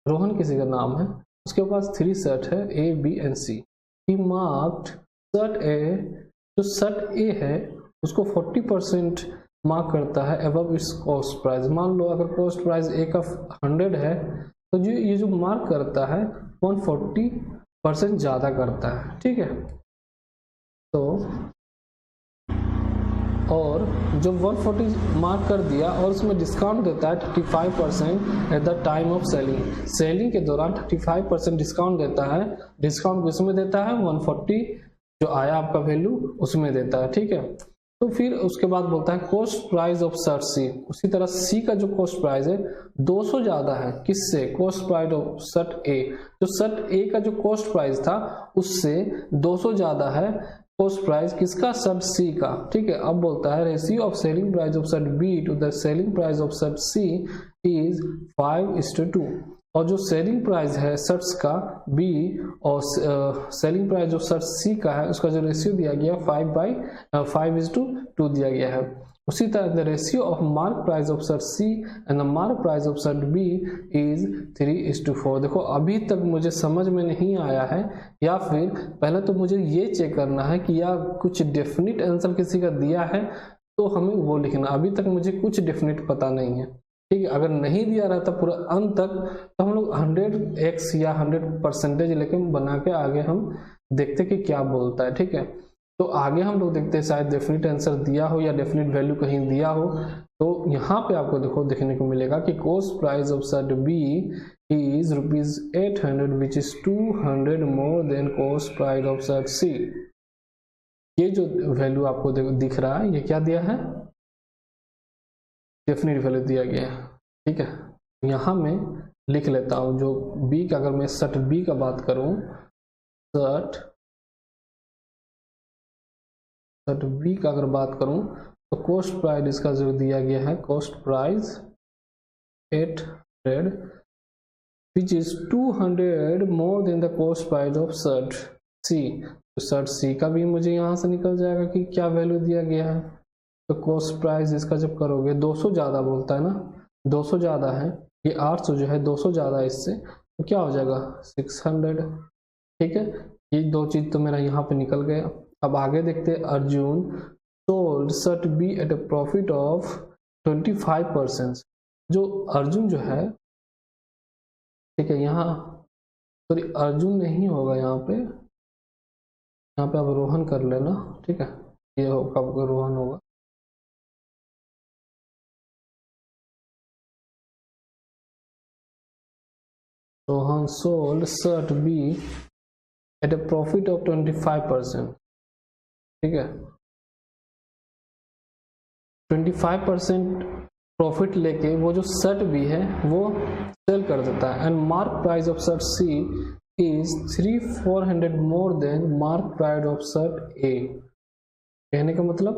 रोहन किसी का नाम है, उसके पास 3 शर्ट है A, B and C। He marked shirt A, जो शर्ट A है उसको 40% मार्क करता है अबव इट्स कॉस्ट प्राइस। मान लो अगर कॉस्ट प्राइस A का 100 है तो जो ये जो मार्क करता है 140% ज़्यादा करता है, ठीक है। तो और जब 140 मार्क कर दिया और उसमें डिस्काउंट देता है 35% at the time of selling. Selling के दौरान 35% डिस्काउंट देता है। डिस्काउंट किसमें देता है 140 जो आया आपका वैल्यू उसमें देता है, ठीक है। तो फिर उसके बाद बोलता है कॉस्ट प्राइस ऑफ शर्ट सी। उसी तरह सी का जो कॉस्ट प्राइस है 200 ज़्यादा है किससे, कॉस्ट प्राइस ऑफ शर्ट ए। जो शर्ट ए का जो कॉस्ट प्राइस था उससे 200 ज़्यादा है कॉस्ट प्राइस किसका, शर्ट सी का, ठीक है। अब बोलता है ratio of selling price of shirt B to the selling price of shirt C is 5:2। और जो सेलिंग प्राइस है शर्ट्स का बी और सेलिंग प्राइस जो शर्ट सी का है उसका जो रेशियो दिया गया 5:2 दिया गया है। उसी तरह the ratio of mark price of shirt C and the mark price of shirt B is 3:4। देखो अभी तक मुझे समझ में नहीं आया है, या फिर पहले तो मुझे ये चेक करना है कि या कुछ डेफिनेट आंसर किसी का दिया है तो हमें वो लिखना। अभी तक मुझे कुछ डेफिनेट पता नहीं है, ठीक है। अगर नहीं दिया रहता पूरा अंत तक तो हम लोग 100x या 100% लेके बना के आगे हम देखते कि क्या बोलता है, ठीक है। तो आगे हम लोग देखते हैं शायद डेफिनेट आंसर दिया हो या डेफिनेट वैल्यू कहीं दिया हो। तो यहाँ पे आपको देखो देखने को मिलेगा कि cost price of shirt B is ₹800 which is 200 more than cost price of shirt C. ये जो वैल्यू आपको दिख रहा है ये क्या दिया है, डेफिनेट वैल्यू दिया गया है, ठीक है। यहाँ मैं लिख लेता हूँ जो बी का, अगर मैं शर्ट बी का बात करूँ, शर्ट बी का अगर बात करूँ तो कॉस्ट प्राइस इसका जो दिया गया है cost price 800 which is 200 more than the cost price of shirt C. तो शर्ट सी का भी मुझे यहाँ से निकल जाएगा कि क्या वैल्यू दिया गया है। तो कॉस्ट प्राइस इसका जब करोगे 200 ज़्यादा बोलता है ना, 200 ज़्यादा है, ये 800 जो है 200 ज़्यादा है इससे, तो क्या हो जाएगा 600, ठीक है। ये दो चीज़ तो मेरा यहाँ पे निकल गया। अब आगे देखते हैं Arjun sold shirt B at a profit of 25%। जो अर्जुन जो है, ठीक है, यहाँ सॉरी अर्जुन नहीं होगा यहाँ पे आप रोहन कर लेना, ठीक है, ये होगा रोहन होगा। Sohan sold shart B at a profit of 25%, ठीक है, 25% प्रॉफिट लेके वो जो शर्ट बी है वो सेल कर देता है। And mark price of shirt C is 300-400 more than mark price of shirt A. कहने का मतलब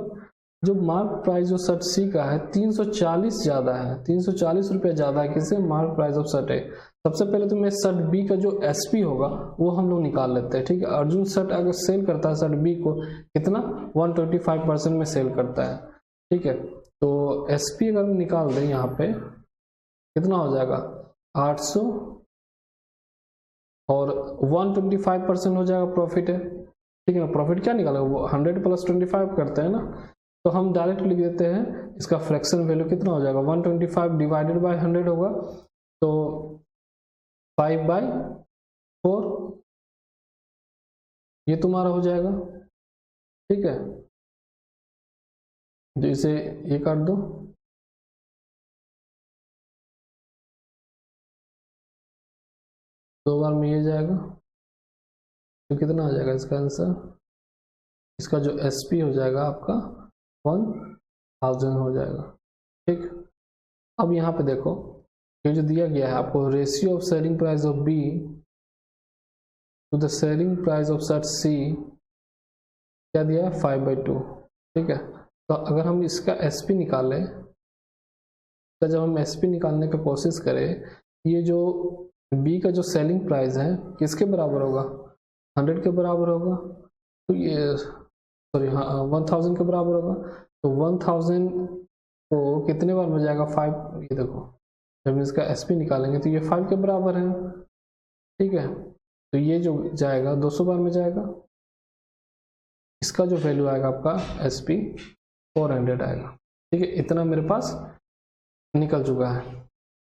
जो मार्क प्राइस जो शर्ट सी का है 340 ज़्यादा है, 340 रुपये ज़्यादा है किससे, मार्क प्राइस ऑफ शर्ट ए। सबसे पहले तो मैं शर्ट बी का जो एसपी होगा वो हम लोग निकाल लेते हैं, ठीक है। अर्जुन शर्ट अगर सेल करता है शर्ट बी को कितना, 125% में सेल करता है, ठीक है। तो एसपी अगर निकाल दें यहाँ पे कितना हो जाएगा 800 और 125% हो जाएगा प्रॉफिट है, ठीक है ना। प्रॉफिट क्या निकालेगा वो 100 + 25 करते हैं ना, तो हम डायरेक्ट लिख देते हैं इसका फ्रैक्शन वैल्यू कितना हो जाएगा 125 डिवाइडेड बाय 100 होगा, तो 5/4 ये तुम्हारा हो जाएगा, ठीक है। तो इसे ये काट दो, दो बार में ये जाएगा, तो कितना आ जाएगा इसका आंसर, इसका जो एसपी हो जाएगा आपका 1000 हो जाएगा, ठीक। अब यहाँ पे देखो ये जो दिया गया है आपको, ratio of selling price of B to the selling price of shirt C क्या दिया है 5/2, ठीक है। तो अगर हम इसका एसपी निकालें, तो जब हम एसपी निकालने की कोशिश करें, ये जो बी का जो सेलिंग प्राइस है किसके बराबर होगा, 100 के बराबर होगा, तो ये सॉरी हाँ 1000 के बराबर होगा, तो 1000 को कितने बार में जाएगा 5, ये देखो जब इसका एसपी निकालेंगे तो ये 5 के बराबर है, ठीक है। तो ये जो जाएगा 200 बार में जाएगा, इसका जो वैल्यू आएगा आपका एसपी 400 आएगा, ठीक है। इतना मेरे पास निकल चुका है,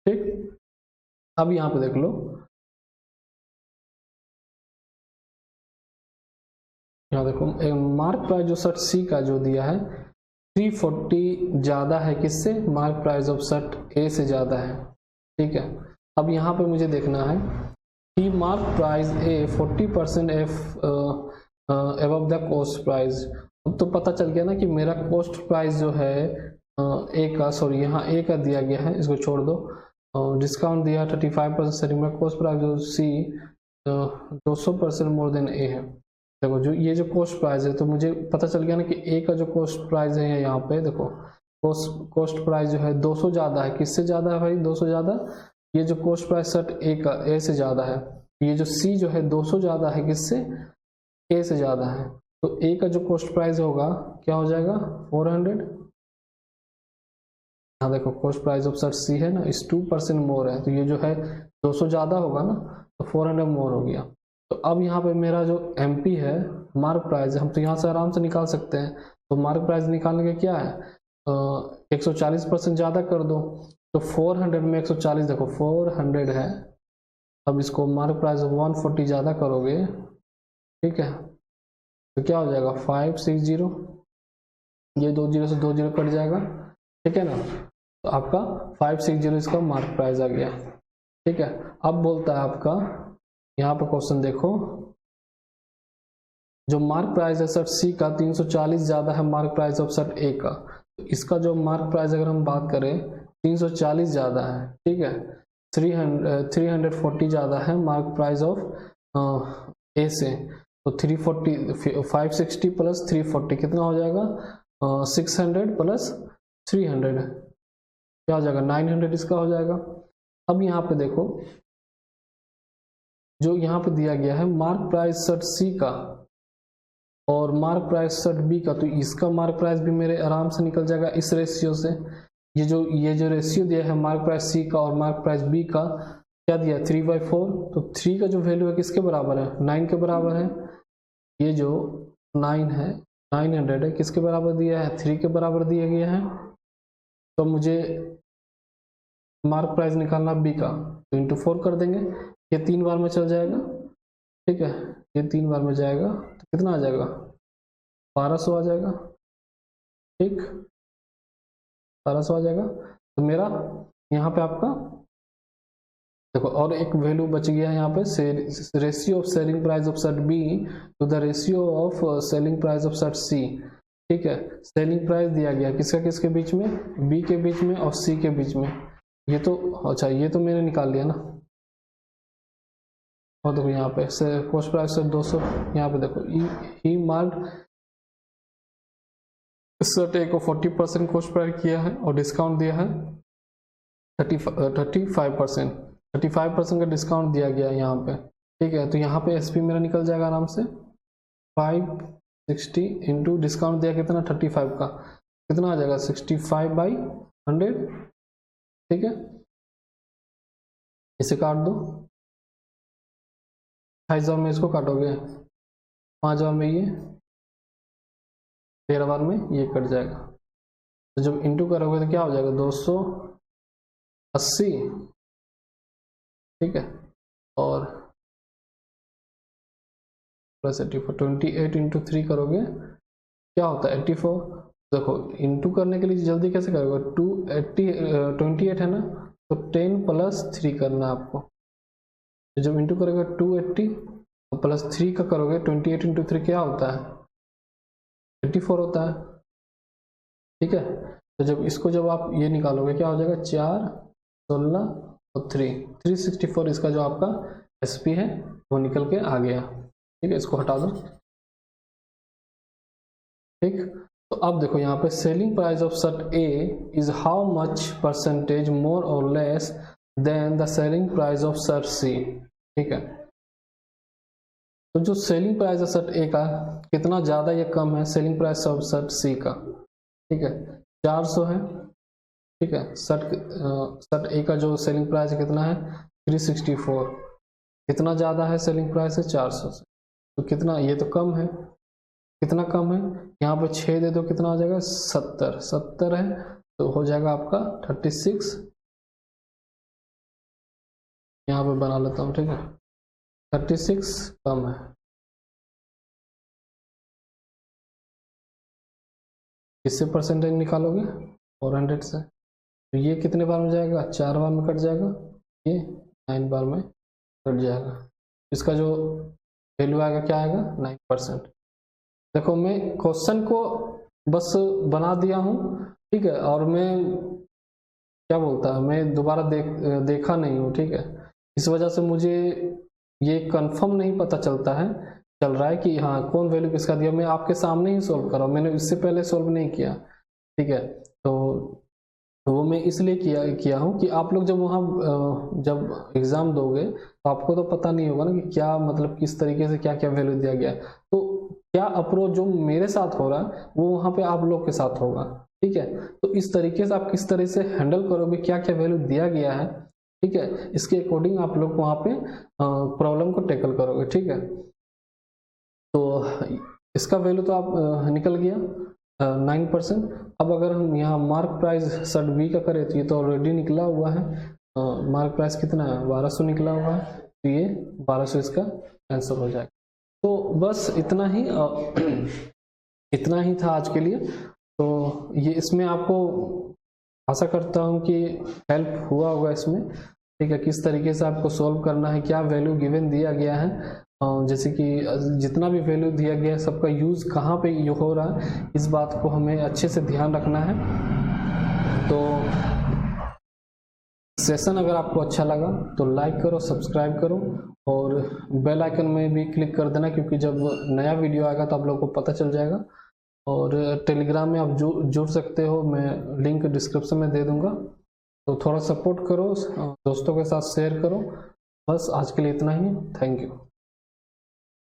ठीक। अब यहाँ पे देख लो, यहाँ देखो मार्क प्राइस जो शर्ट सी का जो दिया है 340 ज़्यादा है किससे, मार्क प्राइस ऑफ शर्ट ए से ज़्यादा है, ठीक है। अब यहाँ पे मुझे देखना है कि mark price A 40% above the cost price. अब तो पता चल गया ना कि मेरा कॉस्ट प्राइस जो है ए का, सॉरी यहाँ ए का दिया गया है, इसको छोड़ दो, डिस्काउंट दिया 35% सेलिंग में, कॉस्ट प्राइस जो सी 200% मोर देन ए है। देखो जो ये जो कॉस्ट प्राइस है, तो मुझे पता चल गया ना कि ए का जो कॉस्ट प्राइस है यहाँ पे देखो, कॉस्ट प्राइस जो है 200 ज़्यादा है, किससे ज़्यादा है भाई 200 ज़्यादा, ये जो कॉस्ट प्राइस शर्ट ए का ए से ज़्यादा है, ये जो सी जो है 200 ज़्यादा है किससे, ए से ज़्यादा है, तो ए का जो कॉस्ट प्राइस होगा क्या हो जाएगा 400। हाँ देखो कॉस्ट प्राइस ऑफ शर्ट सी है ना, इस 2% मोर है, तो ये जो है 200 ज़्यादा होगा ना, तो 400 मोर हो गया। तो अब यहाँ पे मेरा जो एमपी है मार्क प्राइस, हम तो यहाँ से आराम से निकाल सकते हैं, तो मार्क प्राइस निकालने का क्या है 140% ज़्यादा कर दो, तो 400 में 140 देखो 400 है, अब इसको मार्क प्राइस 140 ज़्यादा करोगे, ठीक है, तो क्या हो जाएगा 560, ये 2 जीरो से 2 जीरो कट जाएगा, ठीक है ना। तो आपका 560 इसका मार्क प्राइस आ गया, ठीक है। अब बोलता है आपका यहाँ पे क्वेश्चन देखो, जो मार्क प्राइस है शर्ट सी का 340 ज़्यादा है मार्क प्राइस ऑफ शर्ट ए का, तो इसका जो मार्क प्राइस अगर हम बात करें 340 ज़्यादा है, ठीक है, 340 ज़्यादा है मार्क प्राइस ऑफ ए से, तो 340 560 + 340 कितना हो जाएगा 600 + 300 क्या हो जाएगा 900 इसका हो जाएगा। अब यहाँ पे देखो जो यहाँ पे दिया गया है मार्क प्राइस शर्ट सी का और मार्क प्राइस शर्ट बी का, तो इसका मार्क प्राइस भी मेरे आराम से निकल जाएगा इस रेशियो से। ये जो रेशियो दिया है मार्क प्राइस सी का और मार्क प्राइस बी का क्या दिया 3/4, तो 3 का जो वैल्यू है किसके बराबर है 9 के बराबर है, ये जो 9 है 900 है किसके बराबर दिया है 3 के बराबर दिया गया है। तो मुझे मार्क प्राइस निकालना बी का, तो इंटू 4 कर देंगे, ये 3 बार में चल जाएगा, ठीक है, ये 3 बार में जाएगा तो कितना आ जाएगा 1200 आ जाएगा, ठीक 1200 आ जाएगा। तो मेरा यहाँ पे आपका देखो और एक वैल्यू बच गया यहाँ पे, ratio of selling price of set B to the ratio of selling price of set C. ठीक है, सेलिंग प्राइस दिया गया किसका किसके बीच में, बी के बीच में और सी के बीच में। ये तो अच्छा, ये तो मैंने निकाल लिया ना। और देखो यहाँ पे कॉस्ट प्राइस सेट 200, यहाँ पे देखो ही मार्क्ड सेट ए को 40% कॉस्ट प्राइस किया है और डिस्काउंट दिया है 35%। 35% का डिस्काउंट दिया गया है यहाँ पे। ठीक है, तो यहाँ पे एसपी मेरा निकल जाएगा आराम से 560 इंटू डिस्काउंट दिया कितना 35 का, कितना आ जाएगा 65/100। ठीक है, इसे काट दो, 28 बार में इसको काटोगे, 5 बार में ये, 13 बार में ये कट जाएगा। तो जब इंटू करोगे तो क्या हो जाएगा 280। ठीक है, और प्लस 84, 28 इंटू 3 करोगे क्या होता है 84। देखो इंटू करने के लिए जल्दी कैसे करोगे, 28 है ना, तो 10 प्लस 3 करना है आपको। तो जब इंटू करोगे 280 और प्लस 3 का करोगे 28 इंटू 3 क्या होता है 84 होता है। ठीक है, तो जब इसको जब आप ये निकालोगे क्या हो जाएगा 4, 16 और 364 इसका जो आपका एसपी है वो निकल के आ गया। ठीक है, इसको हटा दो। ठीक, तो अब देखो यहाँ पे selling price of set A is how much percentage more और less than the selling price of set C. ठीक है, तो जो सेलिंग प्राइस है सेट ए का कितना ज्यादा या कम है selling price of set C का। ठीक है, 400 है। ठीक है, सेट ए का जो सेलिंग प्राइस है कितना है 364, कितना ज्यादा है सेलिंग प्राइस है 400 से, तो कितना ये तो कम है, कितना कम है यहाँ पे 6 दे दो कितना आ जाएगा 70 है, तो हो जाएगा आपका 36। यहाँ पे बना लेता हूँ। ठीक है, 36 कम है। किससे परसेंटेज निकालोगे 400 से, तो ये कितने बार में जाएगा 4 बार में कट जाएगा, ये 9 बार में कट जाएगा। इसका जो वैल्यू आएगा क्या आएगा 9%। देखो मैं क्वेश्चन को बस बना दिया हूँ। ठीक है, और मैं क्या बोलता है मैं दोबारा देखा नहीं हूँ। ठीक है, इस वजह से मुझे ये कंफर्म नहीं पता चल रहा है कि हाँ कौन वैल्यू किसका दिया। मैं आपके सामने ही सोल्व कर रहा हूँ, मैंने इससे पहले सोल्व नहीं किया। ठीक है, तो वो मैं इसलिए किया हूँ कि आप लोग जब वहाँ जब एग्जाम दोगे तो आपको तो पता नहीं होगा ना कि क्या मतलब किस तरीके से क्या क्या वैल्यू दिया गया है। तो क्या अप्रोच जो मेरे साथ हो रहा है वो वहाँ पे आप लोग के साथ होगा। ठीक है, तो इस तरीके से आप किस तरह से हैंडल करोगे, क्या क्या वैल्यू दिया गया है। ठीक है, इसके अकॉर्डिंग आप लोग वहाँ पे प्रॉब्लम को टैकल करोगे। ठीक है, तो इसका वैल्यू तो आप निकल गया 9%। अब अगर हम यहाँ मार्क प्राइस सेट बी का करें तो ये तो ऑलरेडी निकला हुआ है। मार्क प्राइस कितना है 1200 निकला हुआ है, तो ये 1200 इसका आंसर हो जाएगा। तो बस इतना ही था आज के लिए। तो ये इसमें आपको आशा करता हूँ कि हेल्प हुआ होगा इसमें। ठीक है, किस तरीके से आपको सॉल्व करना है, क्या वैल्यू गिवन दिया गया है, जैसे कि जितना भी वैल्यू दिया गया है सबका यूज़ कहाँ पे हो रहा है, इस बात को हमें अच्छे से ध्यान रखना है। तो सेशन अगर आपको अच्छा लगा तो लाइक करो, सब्सक्राइब करो और बेल आइकन में भी क्लिक कर देना, क्योंकि जब नया वीडियो आएगा तो आप लोगों को पता चल जाएगा। और टेलीग्राम में आप जुड़ सकते हो, मैं लिंक डिस्क्रिप्शन में दे दूंगा। तो थोड़ा सपोर्ट करो, दोस्तों के साथ शेयर करो। बस आज के लिए इतना ही, थैंक यू।